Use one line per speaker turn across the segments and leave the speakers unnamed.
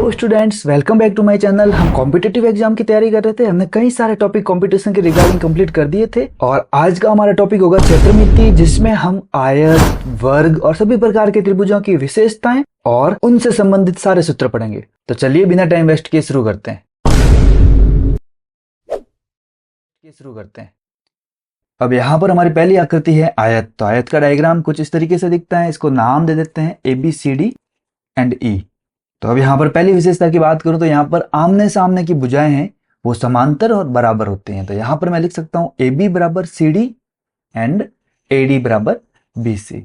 Hello students, welcome back to my channel. हम competitive exam की तैयारी कर रहे थे। हमने कई सारे टॉपिक कंपटीशन के रिगार्डिंग कंप्लीट कर दिए थे और आज का हमारा टॉपिक होगा क्षेत्रमिति, जिसमें हम आयत, वर्ग और सभी प्रकार के त्रिभुजों की विशेषताएं और उनसे संबंधित सारे सूत्र पढ़ेंगे। तो चलिए बिना टाइम वेस्ट किए शुरू करते हैं। अब यहाँ पर हमारी पहली आकृति है आयत। तो आयत का डायग्राम कुछ इस तरीके से दिखता है। इसको नाम दे देते हैं ABCD एंड E। तो अब यहाँ पर पहली विशेषता की बात करूं तो यहाँ पर आमने सामने की भुजाएं हैं वो समांतर और बराबर होती हैं। तो यहाँ पर मैं लिख सकता हूँ AB बराबर CD एंड AD बराबर BC।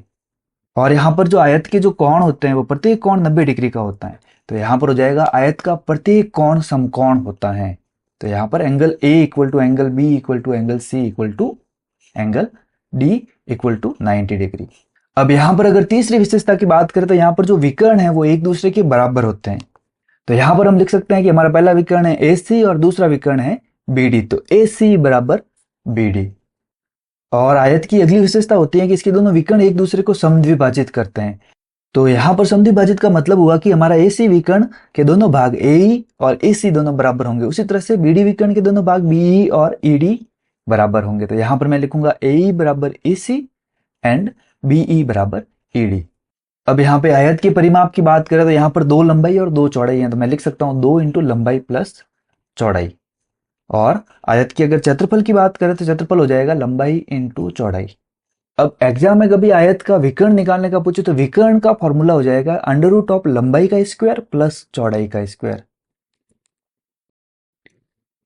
और यहाँ पर जो आयत के जो कोण होते हैं वो प्रत्येक कोण 90 डिग्री का होता है। तो यहाँ पर हो जाएगा आयत का प्रत्येक कोण समकोण होता है। तो यहाँ पर angle A equal to angle B equal to angle C equal to angle D equal to 90 degree. अब यहाँ पर अगर तीसरी विशेषता की बात करें तो यहाँ पर जो विकर्ण है वो एक दूसरे के बराबर होते हैं। तो यहाँ पर हम लिख सकते हैं कि हमारा पहला विकर्ण है AC और दूसरा विकर्ण है BD। तो AC बराबर BD। और आयत की अगली विशेषता होती है कि इसके दोनों विकर्ण एक दूसरे को समद्विभाजित करते हैं। तो यहाँ पर समद्विभाजित का मतलब हुआ कि हमारा AC विकर्ण के दोनों भाग AE और AC दोनों बराबर होंगे। उसी तरह से BD विकर्ण के दोनों भाग BE और ED बराबर होंगे। तो यहाँ पर मैं लिखूंगा AE बराबर AC एंड BE बराबर ED। अब यहाँ पे आयत के परिमाप की बात करें तो यहाँ पर 2 लंबाई और 2 चौड़ाई है। तो मैं लिख सकता हूँ 2 इंटू लंबाई प्लस चौड़ाई। और आयत की अगर क्षेत्रफल की बात करें तो क्षेत्रफल हो जाएगा लंबाई इंटू चौड़ाई। अब एग्जाम में कभी आयत का विकर्ण निकालने का पूछे तो विकर्ण का फॉर्मूला हो जाएगा अंडर रूट ऑफ लंबाई का स्क्वायर प्लस चौड़ाई का स्क्वायर।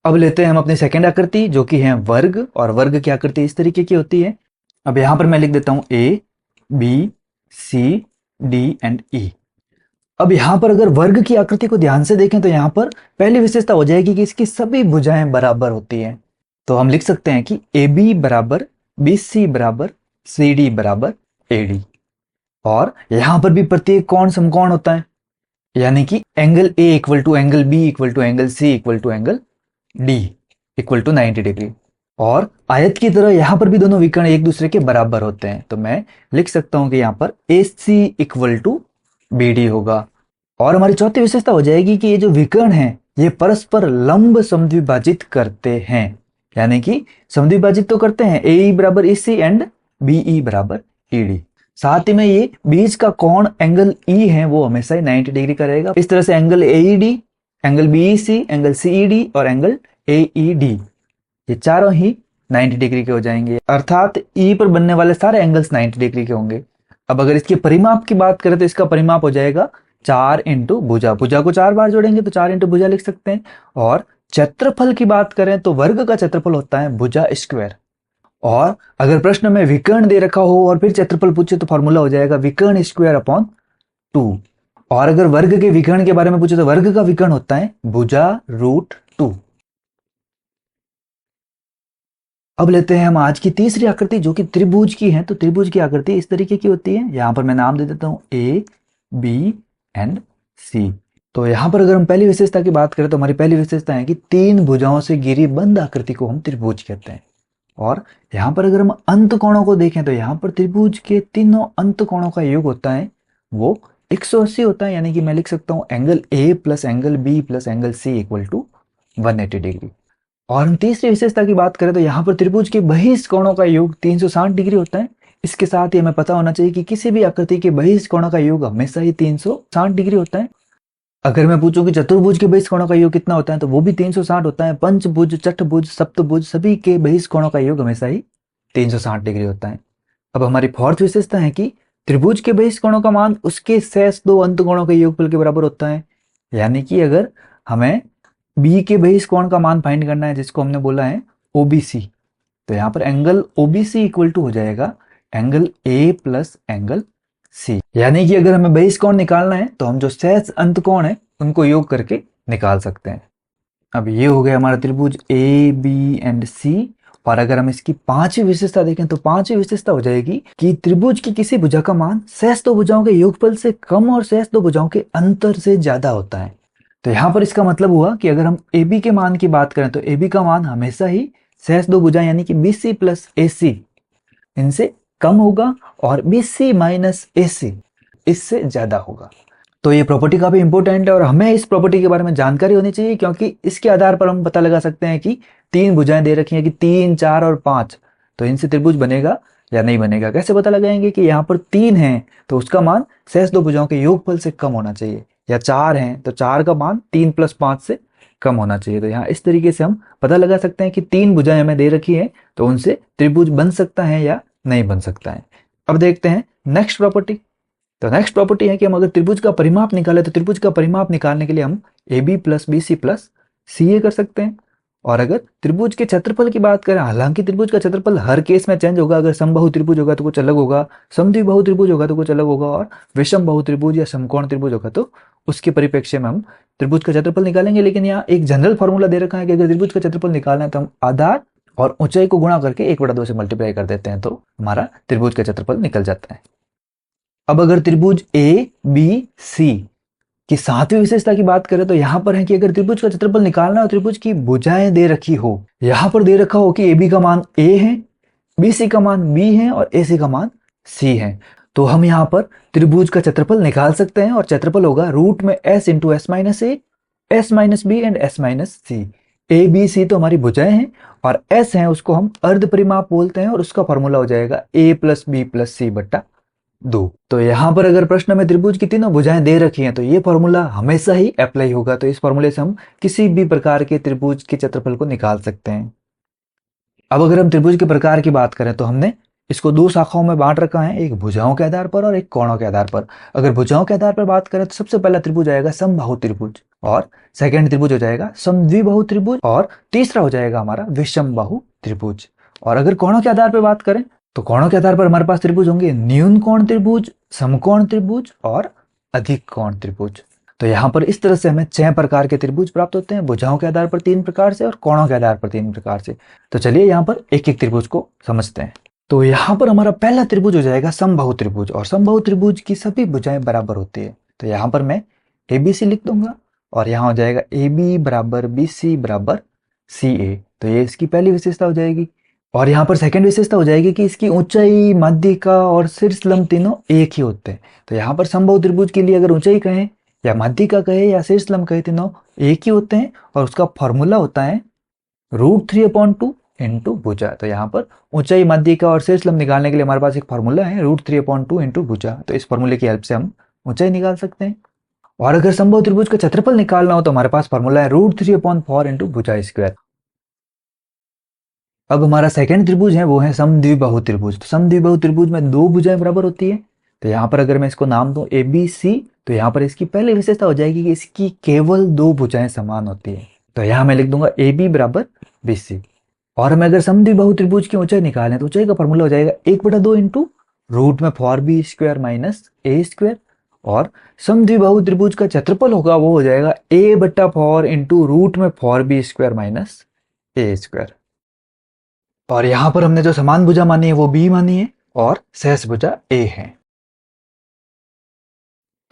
अब लेते हैं हम अपनी सेकेंड आकृति जो कि है वर्ग। और वर्ग की आकृति इस तरीके की होती है। अब यहां पर मैं लिख देता हूं A B C D and E। अब यहां पर अगर वर्ग की आकृति को ध्यान से देखें तो यहां पर पहली विशेषता हो जाएगी कि इसकी सभी भुजाएं बराबर होती हैं। तो हम लिख सकते हैं कि AB बराबर BC बराबर CD बराबर AD। और यहां पर भी प्रत्येक कोण समकोण होता है, यानी कि angle A equal to angle B equal to angle C equal to angle D equal to 90 degree. और आयत की तरह यहां पर भी दोनों विकर्ण एक दूसरे के बराबर होते हैं। तो मैं लिख सकता हूं कि यहां पर AC इक्वल टू BD होगा। और हमारी चौथी विशेषता हो जाएगी कि ये जो विकर्ण हैं ये परस्पर लंब समद्विभाजित करते हैं, यानी कि समद्विभाजित तो करते हैं AE बराबर EC एंड BE बराबर ED। साथ ही में ये बीच का कोण एंगल E है वो हमेशा ही 90 डिग्री का रहेगा। इस तरह से angle AED, angle BEC, angle CED और एंगल AED ये चारों ही 90 डिग्री के हो जाएंगे, अर्थात E पर बनने वाले सारे एंगल्स 90 डिग्री के होंगे। अब अगर इसके परिमाप की बात करें तो इसका परिमाप हो जाएगा 4 इंटू भुजा। भुजा को 4 बार जोड़ेंगे तो 4 इंटू भुजा लिख सकते हैं। और क्षेत्रफल की बात करें तो वर्ग का क्षेत्रफल होता है भुजा स्क्वायर। और अगर प्रश्न में विकर्ण दे रखा हो और फिर क्षेत्रफल पूछे तो फॉर्मूला हो जाएगा विकर्ण स्क्वायर अपॉन 2। और अगर वर्ग के विकर्ण के बारे में पूछे तो वर्ग का विकर्ण होता है भुजा रूट 2। अब लेते हैं हम आज की तीसरी आकृति जो कि त्रिभुज की है। तो त्रिभुज की आकृति इस तरीके की होती है। यहां पर मैं नाम दे देता हूं A B एंड C। तो यहां पर अगर हम पहली विशेषता की बात करें तो हमारी पहली विशेषता है कि 3 भुजाओं से घिरी बंद आकृति को हम त्रिभुज कहते हैं। और यहां पर अगर हम अंत कोणों को देखें तो यहां पर त्रिभुज के तीनों अंत कोणों का योग होता है वो 180 होता है, यानी कि मैं लिख सकता हूं angle A plus angle B plus angle C equal to 180 degree. और हम तीसरी विशेषता की बात करें तो यहाँ पर त्रिभुज के बहिष्ठ कोणों का योग 360 डिग्री होता है। इसके साथ ही हमें पता होना चाहिए कि किसी भी आकृति के बहिष्ठ कोणों का योग हमेशा ही 360 डिग्री होता है। अगर मैं पूछूं कि चतुर्भुज के बहिष्ठ कोणों का योग कितना होता है तो वो भी 360 होता है। पंचभुज, चतुर्भुज, सप्तभुज सभी के बहिष्ठ कोणों का योग हमेशा ही 360 डिग्री होता है। अब हमारी फोर्थ विशेषता है कि त्रिभुज के बहिष्ठ कोणों का मान उसके शेष 2 अंत कोणों के योगफल के बराबर होता है। यानी कि अगर हमें B के बहिष्ठ कोण का मान फाइंड करना है जिसको हमने बोला है OBC, तो यहाँ पर एंगल OBC इक्वल टू हो जाएगा angle A plus angle C। यानी कि अगर हमें बहिष्ठ कोण निकालना है तो हम जो शेष अंत कोण है उनको योग करके निकाल सकते हैं। अब ये हो गया हमारा त्रिभुज A B एंड C। और अगर हम इसकी पांचवी विशेषता देखें तो पांचवी विशेषता हो जाएगी कि त्रिभुज की किसी भुजा का मान शेष 2 भुजाओं के योगफल से कम और शेष 2 भुजाओं के अंतर से ज्यादा होता है। तो यहां पर इसका मतलब हुआ कि अगर हम AB के मान की बात करें तो AB का मान हमेशा ही शेष 2 भुजाएं यानी कि BC प्लस AC इनसे कम होगा और BC माइनस AC इससे ज्यादा होगा। तो ये प्रॉपर्टी काफी इंपॉर्टेंट है और हमें इस प्रॉपर्टी के बारे में जानकारी होनी चाहिए, क्योंकि इसके आधार पर हम पता लगा सकते हैं कि तीन भुजाएं दे रखी हैं कि 3, 4 और 5, तो इनसे त्रिभुज बनेगा या नहीं बनेगा। कैसे पता लगाएंगे कि यहाँ पर 3 है तो उसका मान शेष दो भुजाओं के योगफल से कम होना चाहिए, या 4 है तो 4 का मान 3 + 5 से कम होना चाहिए। तो यहाँ इस तरीके से हम पता लगा सकते हैं कि 3 भुजाएं हमें दे रखी है तो उनसे त्रिभुज बन सकता है या नहीं बन सकता है। अब देखते हैं नेक्स्ट प्रॉपर्टी। तो नेक्स्ट प्रॉपर्टी है कि हम अगर त्रिभुज का परिमाप निकाले तो त्रिभुज का परिमाप निकालने के लिए हम AB + BC + CA कर सकते हैं। और अगर त्रिभुज के क्षेत्रफल की बात करें, हालांकि त्रिभुज का क्षेत्रफल हर केस में चेंज होगा, अगर समबाहु त्रिभुज होगा तो कुछ अलग होगा, समद्विबाहु त्रिभुज होगा तो कुछ अलग होगा, और विषमबाहु त्रिभुज या समकोण त्रिभुज होगा तो उसके परिप्रेक्ष्य में हम त्रिभुज का क्षेत्रफल निकालेंगे। लेकिन यहाँ एक जनरल फॉर्मूला दे रखा है कि अगर त्रिभुज का क्षेत्रफल निकालना है तो हम आधार और ऊंचाई को गुणा करके 1/2 से मल्टीप्लाई कर देते हैं, तो हमारा त्रिभुज का क्षेत्रफल निकल जाता है। अब अगर त्रिभुज ABC की सातवीं विशेषता की बात करें तो यहां पर है कि अगर त्रिभुज का क्षेत्रफल निकालना हो, त्रिभुज की भुजाएं दे रखी हो, यहां पर दे रखा हो कि AB का मान A है, BC का मान B है और AC का मान C है, तो हम यहां पर त्रिभुज का क्षेत्रफल निकाल सकते हैं। और क्षेत्रफल होगा रूट में S × S - A, S - B and S - C। A B C तो हमारी भुजाएं हैं और S है उसको हम अर्ध परिमाप बोलते हैं और उसका फॉर्मूला हो जाएगा A + B + C / 2। तो यहां पर अगर प्रश्न में त्रिभुज की तीनों भुजाएं दे रखी हैं तो ये फॉर्मूला हमेशा ही अप्लाई होगा। तो इस फॉर्मूले से हम किसी भी प्रकार के त्रिभुज के क्षेत्रफल को निकाल सकते हैं। अब अगर हम त्रिभुज के प्रकार की बात करें तो हमने इसको दो शाखाओं में बांट रखा है, एक भुजाओं के आधार पर और एक कोणों के आधार पर। अगर भुजाओं के आधार पर बात करें तो सबसे पहला त्रिभुज आएगा समबाहु त्रिभुज, और सेकंड त्रिभुज हो जाएगा समद्विबाहु त्रिभुज, और तीसरा हो जाएगा हमारा विषमबाहु त्रिभुज। और अगर कोणों के आधार पर बात करें तो कोणों के आधार पर हमारे पास त्रिभुज होंगे न्यून कोण त्रिभुज, समकोण त्रिभुज और अधिक कोण त्रिभुज। तो यहाँ पर इस तरह से हमें 6 प्रकार के त्रिभुज प्राप्त होते हैं, भुजाओं के आधार पर 3 प्रकार से और कोणों के आधार पर 3 प्रकार से। तो चलिए यहाँ पर एक एक त्रिभुज को समझते हैं। तो यहाँ पर हमारा पहला त्रिभुज हो जाएगा समबाहु त्रिभुज, और समबाहु त्रिभुज की सभी भुजाएं बराबर होती है। तो यहाँ पर मैं ABC लिख दूंगा और यहाँ हो जाएगा AB = BC = CA। तो ये इसकी पहली विशेषता हो जाएगी। और यहाँ पर सेकंड विशेषता हो जाएगी कि इसकी ऊंचाई, माध्यिका और शीर्ष लंब तीनों एक ही होते हैं। तो यहाँ पर समबाहु त्रिभुज के लिए अगर ऊंचाई कहें या माध्यिका कहे या शीर्ष लंब कहे, तीनों एक ही होते हैं और उसका फॉर्मूला होता है √3/2 × भुजा। तो यहाँ पर ऊंचाई, माध्यिका और शीर्ष लंब निकालने के लिए हमारे पास एक फॉर्मूला है √3/2 × भुजा। तो इस फॉर्मूले की हेल्प से हम ऊंचाई निकाल सकते हैं। और अगर समबाहु त्रिभुज का क्षेत्रफल निकालना हो तो हमारे पास फॉर्मूला है √3/4 × भुजा²। अब हमारा सेकंड त्रिभुज है वो है समद्विबाहु त्रिभुज। तो समद्विबाहु त्रिभुज में दो भुजाएं बराबर होती है। तो यहाँ पर अगर मैं इसको नाम दूं ABC, तो यहाँ पर इसकी पहली विशेषता हो जाएगी कि इसकी केवल दो भुजाएं समान होती है। तो यहाँ मैं लिख दूंगा AB = BC। और मैं अगर समद्विबाहु त्रिभुज की ऊंचाई निकालें तो ऊंचाई का फॉर्मूला हो जाएगा 1/2 × √4B² - A²। और समद्विबाहु त्रिभुज का क्षेत्रफल होगा वो हो जाएगा A/4 × √4B² - A²। और यहां पर हमने जो समान भुजा मानी है वो B मानी है और शेष भुजा A है।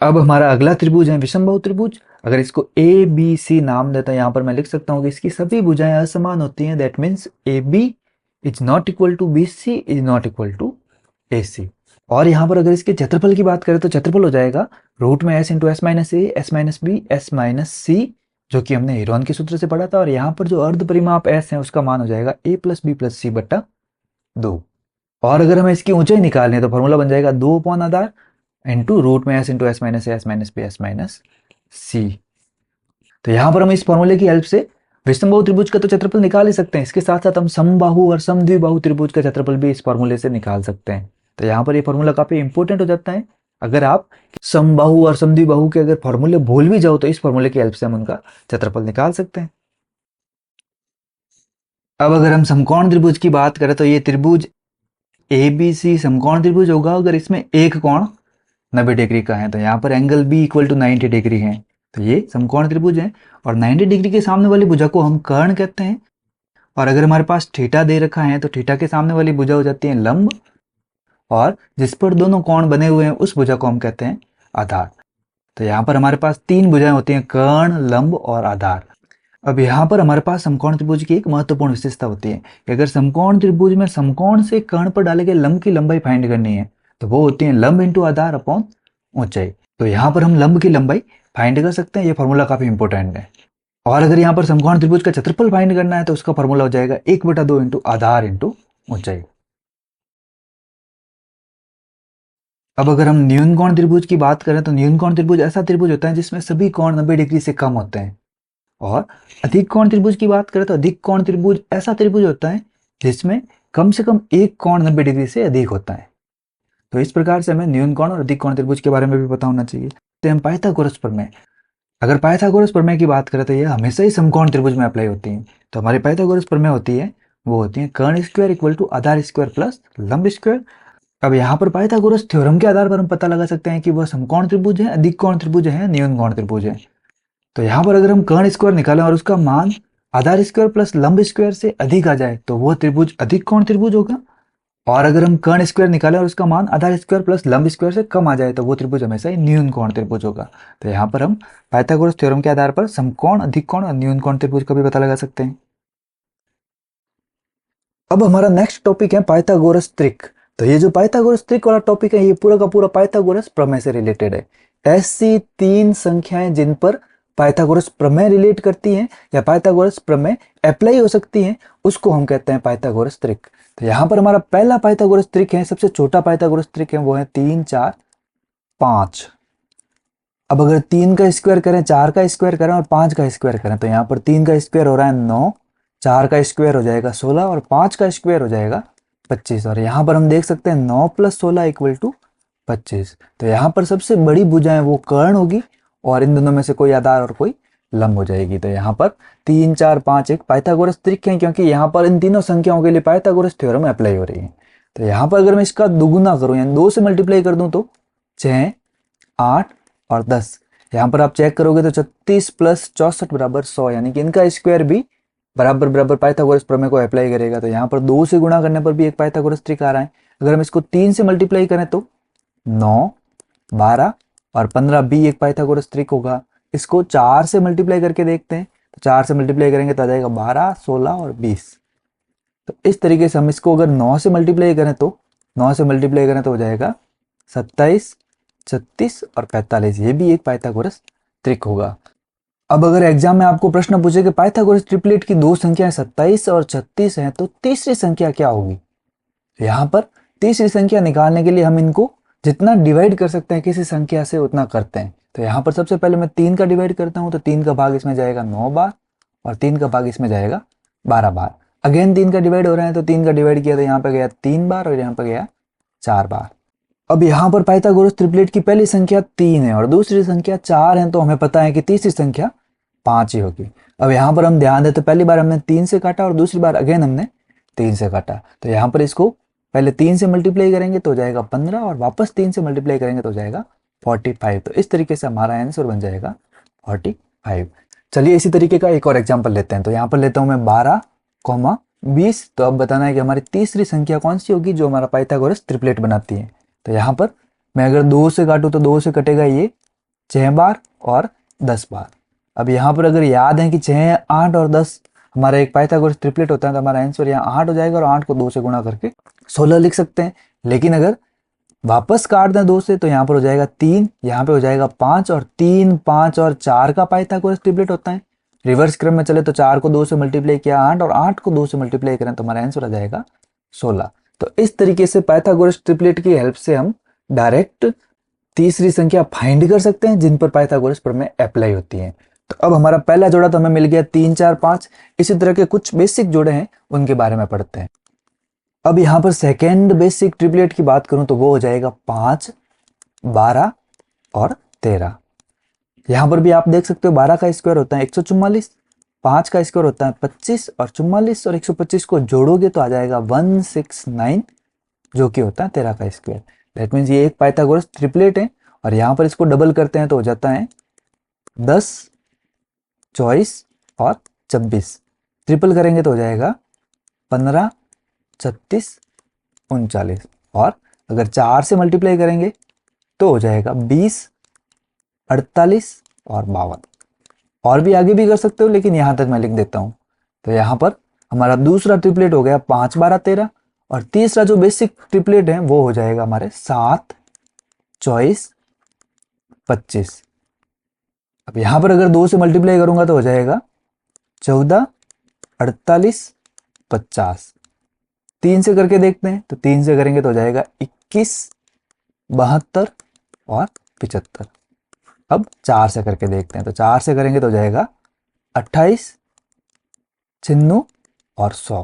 अब हमारा अगला त्रिभुज है विषमबाहु त्रिभुज। अगर इसको ABC नाम देता है, यहां पर मैं लिख सकता हूं कि इसकी सभी भुजाएं असमान होती हैं। That means AB = BC = AC। और यहां पर अगर इसके क्षेत्रफल की बात करें तो क्षेत्रफल हो जाएगा रूट में S × S - A, S - B, S - C, जो कि हमने हेरोन के सूत्र से पढ़ा था। और यहाँ पर जो अर्ध परिमाप S है उसका मान हो जाएगा A + B + C / 2। और अगर हमें इसकी ऊंचाई निकालनी है तो फॉर्मूला बन जाएगा 2 आधार × रूट में S × S - A, S - B, S - C। तो यहाँ पर हम इस फॉर्मूले की हेल्प से विषमबाहु त्रिभुज का तो क्षेत्रफल निकाल ही सकते हैं, इसके साथ साथ हम समबाहु और समद्विबाहु त्रिभुज का क्षेत्रफल भी इस फॉर्मूले से निकाल सकते हैं। तो यहाँ पर ये फॉर्मूला काफी इंपॉर्टेंट हो जाता है। अगर आप समबाहु और समद्विबाहु के अगर फॉर्मूले भूल भी जाओ तो इस फॉर्मूले की हेल्प से हम उनका क्षेत्रफल निकाल सकते हैं। अब अगर हम समकोण त्रिभुज की बात करें तो ये त्रिभुज ABC समकोण त्रिभुज होगा अगर इसमें एक कोण 90 डिग्री का है। तो यहाँ पर एंगल B = 90 डिग्री है। तो ये समकोण त्रिभुज है और 90 डिग्री के सामने वाली भुजा को हम कर्ण कहते हैं। और अगर हमारे पास थीटा दे रखा है तो थीटा के सामने वाली भुजा हो जाती है लंब, और जिस पर दोनों कोण बने हुए हैं उस भुजा को हम कहते हैं आधार। तो यहाँ पर हमारे पास 3 भुजाएं होती हैं, कर्ण, लंब और आधार। अब यहाँ पर हमारे पास समकोण त्रिभुज की एक महत्वपूर्ण विशेषता होती है कि अगर समकोण त्रिभुज में समकोण से कर्ण पर डाले गए लंब की लंबाई फाइंड करनी है तो वो होती है लंब × आधार / ऊंचाई। तो यहाँ पर हम लंब की लंबाई फाइंड कर सकते हैं, ये फॉर्मूला काफी इंपॉर्टेंट है। और अगर यहाँ पर समकोण त्रिभुज का क्षेत्रफल फाइंड करना है तो उसका फॉर्मूला हो जाएगा 1/2 इंटू आधार इंटू ऊंचाई। अब अगर हम न्यून कोण त्रिभुज की बात करें तो न्यून कोण त्रिभुज ऐसा त्रिभुज होता है जिसमें सभी कोण 90 डिग्री से कम होते हैं। और अधिक कोण त्रिभुज की बात करें तो अधिक कोण त्रिभुज ऐसा त्रिभुज होता है जिसमें कम से कम एक कोण 90 डिग्री से अधिक होता है। तो इस प्रकार से हमें न्यून कोण और अधिक कोण त्रिभुज के बारे में भी पता होना चाहिए। तो हम पाइथागोरस प्रमेय, अगर पाइथागोरस प्रमेय की बात करें तो यह हमेशा ही समकोण त्रिभुज में अप्लाई होती है। तो हमारी पाइथागोरस प्रमेय होती है वो होती है कर्ण स्क्वायर इक्वल टू आधार स्क्वायर प्लस लंब स्क्वायर। अब यहाँ पर पाइथागोरस थ्योरम के आधार पर हम पता लगा सकते हैं कि वह समकोण त्रिभुज है, अधिक कोण त्रिभुज है, न्यून कोण त्रिभुज है। तो यहाँ पर अगर हम कर्ण स्क्वायर निकालें और उसका मान आधार स्क्वायर प्लस लंब स्क्वायर से अधिक आ जाए तो वह त्रिभुज अधिक कोण त्रिभुज होगा। और अगर हम कर्ण स्क्वायर निकालें और उसका मान आधार स्क्वायर प्लस लंब स्क्वायर से कम आ जाए तो वो त्रिभुज हमेशा ही न्यून कोण त्रिभुज होगा। तो यहाँ पर हम पाइथागोरस थ्योरम के आधार पर समकोण, अधिक कोण और न्यून कोण त्रिभुज का भी पता लगा सकते हैं। अब हमारा नेक्स्ट टॉपिक है पाइथागोरस त्रिक। तो ये जो पाइथागोरस त्रिक वाला टॉपिक है ये पूरा का पूरा पाइथागोरस प्रमेय से रिलेटेड है। ऐसी 3 संख्याएं जिन पर पाइथागोरस प्रमेय रिलेट करती हैं या पाइथागोरस प्रमेय अप्लाई हो सकती हैं उसको हम कहते हैं पाइथागोरस त्रिक। तो यहाँ पर हमारा पहला पाइथागोरस त्रिक है, सबसे छोटा पाइथागोरस त्रिक है, वो है 3 4 5। अब अगर 3 का स्क्वायर करें, 4 का स्क्वायर करें और 5 का स्क्वायर करें तो यहाँ पर 3 का स्क्वायर हो रहा है 9, 4 का स्क्वायर हो जाएगा 16 और 5 का स्क्वायर हो जाएगा 25। और यहाँ पर हम देख सकते हैं 9 + 16 इक्वल टू 25। तो यहाँ पर सबसे बड़ी भुजाएं वो कर्ण होगी और इन दोनों में से कोई आधार और कोई लंब हो जाएगी। तो यहाँ पर 3 4 5 एक पाइथागोरस त्रिक है क्योंकि यहाँ पर इन तीनों संख्याओं के लिए पाइथागोरस थ्योरम अप्लाई हो रही है। तो यहाँ पर अगर मैं इसका दुगुना करूँ यानी 2 से मल्टीप्लाई कर दूं तो 6 8 और 10। यहाँ पर आप चेक करोगे तो 36 + 64 = 100, यानी कि इनका स्क्वायर भी बराबर बराबर पाइथागोरस प्रमेय को अप्लाई करेगा। तो यहाँ पर 2 से गुणा करने पर भी एक पाइथागोरस त्रिक आ रहा है। अगर हम इसको 3 से मल्टीप्लाई करें तो 9 12 और 15 भी एक पाइथागोरस त्रिक होगा। इसको 4 से मल्टीप्लाई करके देखते हैं तो 4 से मल्टीप्लाई करेंगे तो आ जाएगा 12 16 और 20। तो इस तरीके से हम इसको अगर 9 से मल्टीप्लाई करें तो 9 से मल्टीप्लाई करें तो हो जाएगा 27 36 और 45। ये भी एक पाइथागोरस त्रिक होगा। अब अगर एग्जाम में आपको प्रश्न पूछे कि पाइथागोरस ट्रिपलेट की 2 संख्याएं 27 और 36 हैं तो तीसरी संख्या क्या होगी। यहाँ पर तीसरी संख्या निकालने के लिए हम इनको जितना डिवाइड कर सकते हैं किसी संख्या से उतना करते हैं। तो यहाँ पर सबसे पहले मैं 3 का डिवाइड करता हूँ तो 3 का भाग इसमें जाएगा 9 बार और 3 का भाग इसमें जाएगा 12 बार। अगेन 3 का डिवाइड हो रहा है तो 3 का डिवाइड किया तो यहाँ पे गया 3 बार और यहाँ पे गया 4 बार। अब यहाँ पर पाइथागोरस ट्रिपलेट की पहली संख्या 3 है और दूसरी संख्या 4 है तो हमें पता है कि तीसरी संख्या 5 ही होगी। अब यहाँ पर हम ध्यान दें तो पहली बार हमने 3 से काटा और दूसरी बार अगेन हमने 3 से काटा। तो यहाँ पर इसको पहले 3 से मल्टीप्लाई करेंगे तो जाएगा 15 और वापस 3 से मल्टीप्लाई करेंगे तो जाएगा 45। तो इस तरीके से हमारा आंसर बन जाएगा 45। चलिए इसी तरीके का एक और एग्जाम्पल लेते हैं। तो यहाँ पर लेता हूँ मैं 12 20। तो अब बताना है कि हमारी तीसरी संख्या कौन सी होगी जो हमारा पाइथागोरस ट्रिपलेट बनाती है। तो यहाँ पर मैं अगर 2 से काटूँ तो 2 से कटेगा ये 6 बार और 10 बार। अब यहाँ पर अगर याद है कि 6 8 और 10 हमारा एक पाइथागोरस ट्रिपलेट होता है तो हमारा आंसर यहाँ 8 हो जाएगा और 8 को 2 से गुणा करके 16 लिख सकते हैं। लेकिन अगर वापस काट दें 2 से तो यहाँ पर हो जाएगा 3, यहाँ पे हो जाएगा 5 और 3 5 और 4 का पाइथागोरस ट्रिपलेट होता है। रिवर्स क्रम में चले तो 4 को 2 से मल्टीप्लाई किया 8 और 8 को 2 से मल्टीप्लाई करें तो हमारा आंसर आ जाएगा 16। तो इस तरीके से पाइथागोरस ट्रिपलेट की हेल्प से हम डायरेक्ट तीसरी संख्या फाइंड कर सकते हैं जिन पर पाइथागोरस प्रमेय अप्लाई होती है। तो अब हमारा पहला जोड़ा तो हमें मिल गया 3 4 5। इसी तरह के कुछ बेसिक जोड़े हैं उनके बारे में पढ़ते हैं। अब यहाँ पर सेकेंड बेसिक ट्रिपलेट की बात करूं तो वो हो जाएगा 5 12 और 13। यहाँ पर भी आप देख सकते हो 12 का स्क्वायर होता है 144, 5 का स्क्वायर होता है 25 और 44 और 125 को जोड़ोगे तो आ जाएगा 169 जो कि होता है 13 का स्क्वायर। दैट मीन्स ये एक पाइथागोरस ट्रिपलेट है। और यहाँ पर इसको डबल करते हैं तो हो जाता है 10 24 और 26। ट्रिपल करेंगे तो हो जाएगा 15 36 39। और अगर 4 से मल्टीप्लाई करेंगे तो हो जाएगा 20 48 और 52। और भी आगे भी कर सकते हो लेकिन यहाँ तक मैं लिख देता हूँ। तो यहाँ पर हमारा दूसरा ट्रिपलेट हो गया 5 12 13 और तीसरा जो बेसिक ट्रिपलेट है वो हो जाएगा हमारे 7 24 25। अब यहां पर अगर 2 से मल्टीप्लाई करूंगा तो हो जाएगा 14, 48, 50। 3 से करके देखते हैं, तो 3 से करेंगे तो हो जाएगा 21, 72 और 75। अब 4 से करके देखते हैं, तो 4 से करेंगे तो हो जाएगा 28, 96 और 100।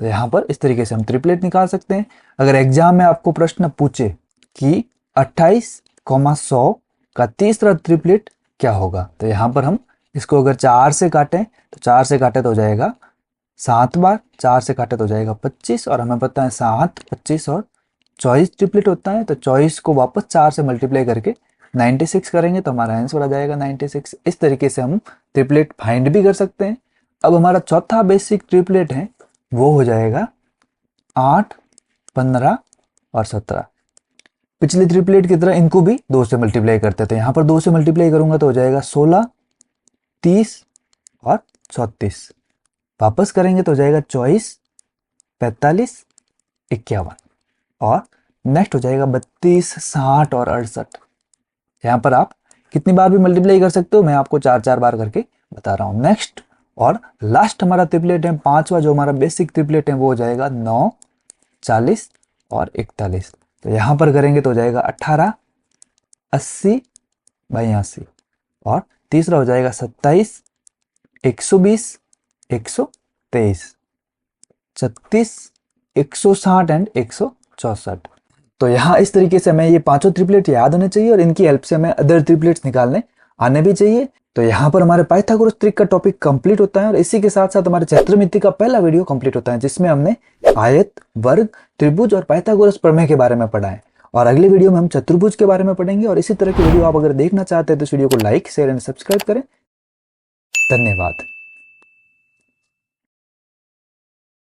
तो यहाँ पर इस तरीके से हम ट्रिपलेट निकाल सकते हैं। अगर एग्जाम में आपको प्रश्न पूछे कि 28,100 का तीसरा ट्रिपलेट क्या होगा, तो यहाँ पर हम इसको अगर 4 से काटें, तो 4 से काटे तो हो जाएगा 7 बार, 4 से काटे तो हो जाएगा 25, और हमें पता है 7, 25 और 24 ट्रिपलेट होता है। तो 24 को वापस 4 से मल्टीप्लाई करके 96 करेंगे तो हमारा आंसर आ जाएगा 96। इस तरीके से हम ट्रिपलेट फाइंड भी कर सकते हैं। अब हमारा चौथा बेसिक ट्रिपलेट है, वो हो जाएगा 8, 15 और 17। पिछले ट्रिपलेट की तरह इनको भी 2 से मल्टीप्लाई करते थे। यहाँ पर 2 से मल्टीप्लाई करूंगा तो हो जाएगा 16, 30 और 34। वापस करेंगे तो हो जाएगा 24, 45, 51 और नेक्स्ट हो जाएगा 32, 60 और 68। यहाँ पर आप कितनी बार भी मल्टीप्लाई कर सकते हो, मैं आपको 4-4 बार करके बता रहा हूँ। नेक्स्ट और लास्ट हमारा ट्रिपलेट है, पांचवा जो हमारा बेसिक ट्रिपलेट है वो हो जाएगा 9, 40 और 41। तो यहाँ पर करेंगे तो हो जाएगा 18, 80, 82 और तीसरा हो जाएगा 27, 120, 123, 36, 160 एंड 164। तो यहाँ इस तरीके से हमें ये पांचों ट्रिपलेट याद होने चाहिए और इनकी हेल्प से हमें अदर ट्रिपलेट्स निकालने आने भी चाहिए। तो यहाँ पर हमारे पाइथागोरस ट्रिक का टॉपिक कंप्लीट होता है और इसी के साथ साथ हमारे चतुर्मिति का पहला वीडियो कंप्लीट होता है, जिसमें हमने आयत, वर्ग, त्रिभुज और पाइथागोरस प्रमेय के बारे में पढ़ा है। और अगले वीडियो में हम चतुर्भुज के बारे में पढ़ेंगे। और इसी तरह की वीडियो आप अगर देखना चाहते हैं तो इस वीडियो को लाइक, शेयर एंड सब्सक्राइब करें। धन्यवाद।